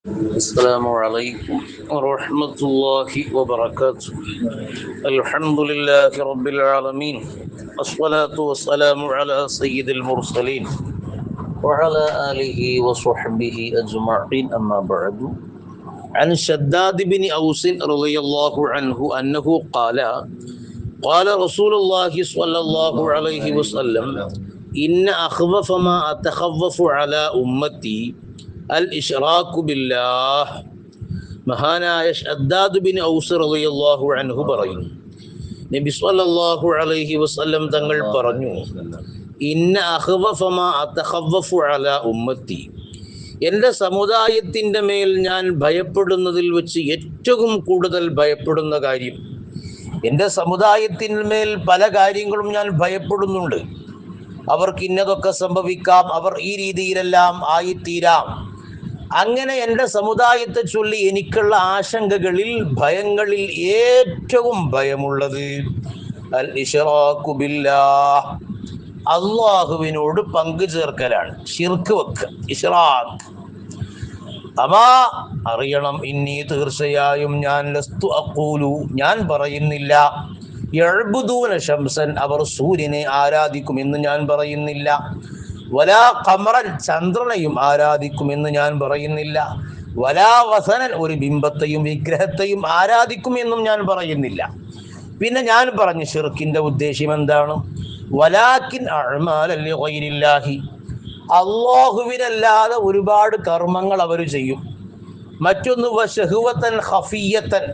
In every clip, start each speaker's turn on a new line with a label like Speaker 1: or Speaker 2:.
Speaker 1: السلام عليكم ورحمة الله وبركاته. الحمد لله رب العالمين، الصلاة والسلام على سيد المرسلين وعلى آله وصحبه أجمعين، أما بعد. عن شداد بن أوس رضي الله عنه أنه قال رسول الله صلى الله عليه وسلم: إن أخوف ما أتخوف على أمتي الإشراك بالله. മഹാനായ ഷദ്ദാദ് ബിൻ ഔസ് റളിയല്ലാഹു അൻഹു പറയുന്നു, നബി സ്വല്ലല്ലാഹു അലൈഹി വസല്ലം തങ്ങൾ പറഞ്ഞു, ഇന്ന അഖ്വഫ മാ അതഖവ്വഫു അലാ ഉമ്മത്തി, എൻ്റെ സമുദായത്തിൻ്റെ മേൽ ഞാൻ ഭയപ്പെടുന്നതിൽ വെച്ച് ഏറ്റവും കൂടുതൽ ഭയപ്പെടുന്ന കാര്യം, എൻ്റെ സമുദായത്തിന്മേൽ പല കാര്യങ്ങളും ഞാൻ ഭയപ്പെടുന്നുണ്ട്. അവർക്ക് ഇന്നതൊക്കെ സംഭവിക്കാം, അവർ ഈ രീതിയിലെല്ലാം ആയിത്തീരാം. അങ്ങനെ എൻ്റെ സമുദായത്തെ ചൊല്ലി എനിക്കുള്ള ആശങ്കകളിൽ, ഭയങ്ങളിൽ ഏറ്റവും ഭയമുള്ളത് അൽ ഇശ്റാഖു ബില്ലാഹ്, അല്ലാഹുവിനോട് പങ്കു ചേർക്കലാണ്, ശിർക്ക് വെക്കുക, ഇശ്റാഖ്. അമാ അറിയണം, ഇന്നീ തീർച്ചയായും ഞാൻ ലസ്തു അഖൂലു, ഞാൻ പറയുന്നില്ല, യഅ്ബുദൂന ശംസൻ, അവർ സൂര്യനെ ആരാധിക്കുമെന്ന് ഞാൻ പറയുന്നില്ല, വലാ ഖമറൻ, ചന്ദ്രനെയും ആരാധിക്കുമെന്ന് ഞാൻ പറയുന്നില്ല, വലാ വസനൻ, ഒരു ബിംബത്തെയും വിഗ്രഹത്തെയും ആരാധിക്കുമെന്നും ഞാൻ പറയുന്നില്ല. പിന്നെ ഞാൻ പറഞ്ഞു ശിർക്കിന്റെ ഉദ്ദേശ്യം എന്താണ്? വലാകിൻ അഅ്മാലൻ ലിഗൈരില്ലാഹി, അല്ലാഹുവിനല്ലാതെ ഒരുപാട് കർമ്മങ്ങൾ അവർ ചെയ്യും. മറ്റൊന്ന് വശഹ്വതൻ ഖഫിയ്യതൻ,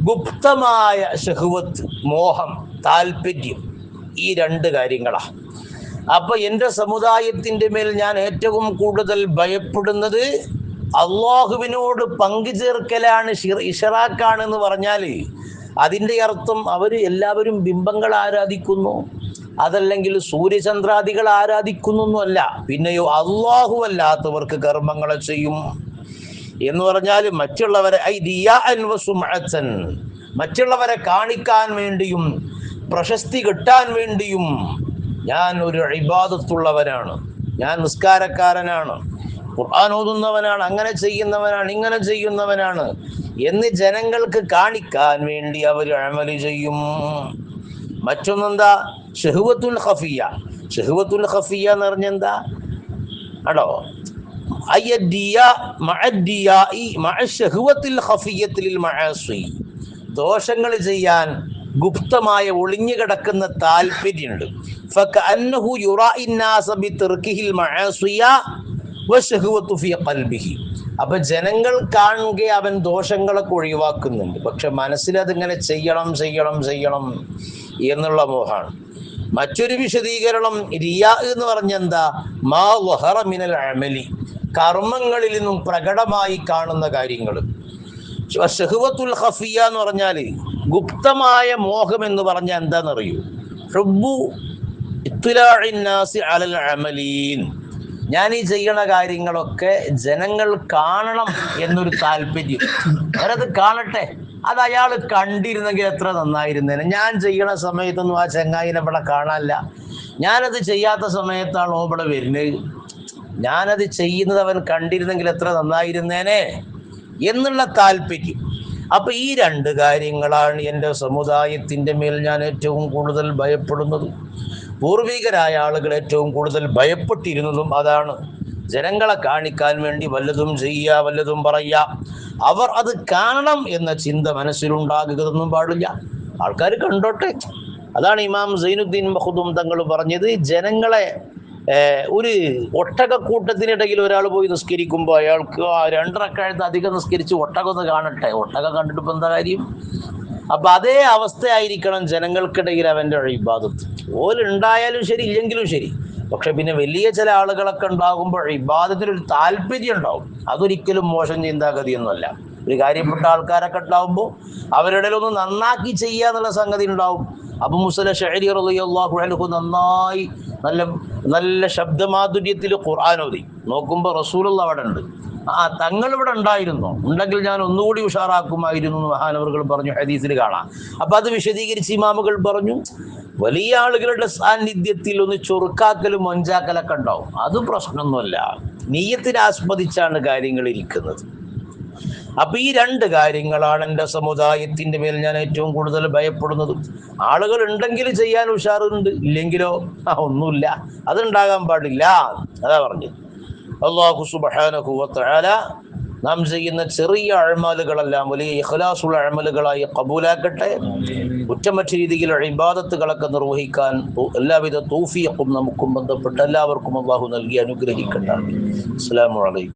Speaker 1: ഗുപ്തമായ ശഹ്വത്ത്, മോഹം, താല്പര്യം. ഈ രണ്ട് കാര്യങ്ങളാണ്. അപ്പൊ എൻ്റെ സമുദായത്തിൻ്റെ മേൽ ഞാൻ ഏറ്റവും കൂടുതൽ ഭയപ്പെടുന്നത് അള്ളാഹുവിനോട് പങ്കു ചേർക്കലാണ്, ഇശ്റാഖാണെന്ന് പറഞ്ഞാൽ അതിൻ്റെ അർത്ഥം അവർ എല്ലാവരും ബിംബങ്ങൾ ആരാധിക്കുന്നു, അതല്ലെങ്കിൽ സൂര്യചന്ദ്രാദികൾ ആരാധിക്കുന്നു അല്ല. പിന്നെയോ അള്ളാഹു അല്ലാത്തവർക്ക് കർമ്മങ്ങളെ ചെയ്യും എന്ന് പറഞ്ഞാൽ മറ്റുള്ളവരെ മറ്റുള്ളവരെ കാണിക്കാൻ വേണ്ടിയും പ്രശസ്തി കിട്ടാൻ വേണ്ടിയും ഞാൻ ഒരു ഇബാദത്തുള്ളവനാണ്, ഞാൻ നിസ്കാരക്കാരനാണ്, ഖുർആൻ ഓതുന്നവനാണ്, അങ്ങനെ ചെയ്യുന്നവനാണ്, ഇങ്ങനെ ചെയ്യുന്നവനാണ് എന്ന് ജനങ്ങൾക്ക് കാണിക്കാൻ വേണ്ടി അവർ അമല് ചെയ്യും. മറ്റൊന്നെന്താ? ഷഹ്വത്തുൽ ഖഫിയ. ഷഹ്വത്തുൽ ഖഫിയ എന്ന് പറഞ്ഞെന്താ ആണോ? ദോഷങ്ങൾ ചെയ്യാൻ ഗുപ്തമായ ഒളിഞ്ഞു കിടക്കുന്ന താല്പര്യമുണ്ട്. അപ്പൊ ജനങ്ങൾ കാണുക അവൻ ദോഷങ്ങളൊക്കെ ഒഴിവാക്കുന്നുണ്ട്, പക്ഷെ മനസ്സിൽ അതിങ്ങനെ ചെയ്യണം ചെയ്യണം ചെയ്യണം എന്നുള്ള മോഹാണ്. മറ്റൊരു വിശദീകരണം റിയാ എന്ന് പറഞ്ഞെന്താ? മാ വഹറ മിനൽ അമലി, കർമ്മങ്ങളിൽ നിന്നും പ്രകടമായി കാണുന്ന കാര്യങ്ങൾ. ഷഹ്വത്തുൽ ഖഫിയ എന്ന് പറഞ്ഞാൽ ഗുപ്തമായ മോഹം എന്ന് പറഞ്ഞാൽ എന്താണെന്നറിയൂ? ഹുബ്ബു ഇത്ലാഇൻ നാസി അലൽ അമലീൻ, ഞാൻ ഈ ചെയ്യണ കാര്യങ്ങളൊക്കെ ജനങ്ങൾ കാണണം എന്നൊരു താല്പര്യം. അവരത് കാണട്ടെ, അത് അയാൾ കണ്ടിരുന്നെങ്കിൽ എത്ര നന്നായിരുന്നേനെ. ഞാൻ ചെയ്യണ സമയത്തൊന്നും ആ ചങ്ങായിനെ ഇവിടെ കാണാനില്ല, ഞാനത് ചെയ്യാത്ത സമയത്താണ് ഇവിടെ വരുന്നത്, ഞാനത് ചെയ്യുന്നത് അവൻ കണ്ടിരുന്നെങ്കിൽ എത്ര നന്നായിരുന്നേനെ എന്നുള്ള താല്പര്യം. അപ്പൊ ഈ രണ്ട് കാര്യങ്ങളാണ് എൻ്റെ സമുദായത്തിൻ്റെ മേൽ ഞാൻ ഏറ്റവും കൂടുതൽ ഭയപ്പെടുന്നത്. പൂർവികരായ ആളുകൾ ഏറ്റവും കൂടുതൽ ഭയപ്പെട്ടിരുന്നതും അതാണ്. ജനങ്ങളെ കാണിക്കാൻ വേണ്ടി വല്ലതും ചെയ്യുക, വല്ലതും പറയുക, അവർ അത് കാണണം എന്ന ചിന്ത മനസ്സിലുണ്ടാകുകയൊന്നും പാടില്ല. ആൾക്കാർ കണ്ടോട്ടെ. അതാണ് ഇമാം സൈനുദ്ദീൻ മഖ്ദൂം തങ്ങൾ പറഞ്ഞത്, ജനങ്ങളെ ഒരു ഒട്ടകക്കൂട്ടത്തിനിടയിൽ ഒരാൾ പോയി നിസ്കരിക്കുമ്പോൾ അയാൾക്ക് 2 റക്അത്ത് അധികം നിസ്കരിച്ച് ഒട്ടകം ഒന്ന് കാണട്ടെ, ഒട്ടകം കണ്ടിട്ട് ഇപ്പം എന്താ കാര്യം? അപ്പൊ അതേ അവസ്ഥയായിരിക്കണം ജനങ്ങൾക്കിടയിൽ അവൻ്റെ ഇബാദത്ത്. ഓലുണ്ടായാലും ശരി, ഇല്ലെങ്കിലും ശരി. പക്ഷെ പിന്നെ വലിയ ചില ആളുകളൊക്കെ ഉണ്ടാകുമ്പോൾ ഇബാദത്തിനൊരു താല്പര്യം ഉണ്ടാവും. അതൊരിക്കലും മോശം ചിന്താഗതിയൊന്നുമല്ല. ഒരു കാര്യപ്പെട്ട ആൾക്കാരൊക്കെ ഉണ്ടാവുമ്പോൾ അവരുടെ ഒന്ന് നന്നാക്കി ചെയ്യുക എന്നുള്ള സംഗതി ഉണ്ടാവും. അബൂ മുസ അശ്അരി റളിയല്ലാഹു അൻഹു നന്നായി നല്ല ശബ്ദമാധുര്യത്തിൽ ഖുർആൻ ഓതി. നോക്കുമ്പോൾ റസൂലുള്ള അവിടെ ഉണ്ട്. തങ്ങൾ ഇവിടെ ഉണ്ടായിരുന്നോ? ഉണ്ടെങ്കിൽ ഞാൻ ഒന്നുകൂടി ഉഷാറാക്കുമായിരുന്നു എന്ന് മഹാനവറുകൾ പറഞ്ഞു, ഹദീസിൽ കാണാം. അപ്പൊ അത് വിശദീകരിച്ച് ഇമാമുകൾ പറഞ്ഞു, വലിയ ആളുകളുടെ സാന്നിധ്യത്തിൽ ഒന്ന് ചൊറുക്കാക്കലും മൊഞ്ചാക്കലൊക്കെ ഉണ്ടാവും, അത് പ്രശ്നമൊന്നുമല്ല. നീയത്തിനെ ആസ്പദിച്ചാണ് കാര്യങ്ങൾ ഇരിക്കുന്നത്. അപ്പൊ ഈ രണ്ട് കാര്യങ്ങളാണ് എൻ്റെ സമുദായത്തിന്റെ മേൽ ഞാൻ ഏറ്റവും കൂടുതൽ ഭയപ്പെടുന്നത്. ആളുകൾ ഉണ്ടെങ്കിൽ ചെയ്യാൻ ഉഷാറുണ്ട്, ഇല്ലെങ്കിലോ ഒന്നുമില്ല, അതുണ്ടാകാൻ പാടില്ല. അതാ പറഞ്ഞത്. അല്ലാഹു സുബ്ഹാനഹു വ തആല നാം ചെയ്യുന്ന ചെറിയ അഅ്മാലുകളെല്ലാം വലിയ ഇഖ്ലാസുള്ള അഅ്മാലുകളായി ഖബൂലാക്കട്ടെ. കുറ്റമറ്റ രീതിയിൽ ഇബാദത്തുകളൊക്കെ നിർവഹിക്കാൻ എല്ലാവിധ തൗഫീഖും നമുക്കും ബന്ധപ്പെട്ട എല്ലാവർക്കും അല്ലാഹു നൽകി അനുഗ്രഹിക്കട്ടെ. അസ്സലാമു അലൈക്കും.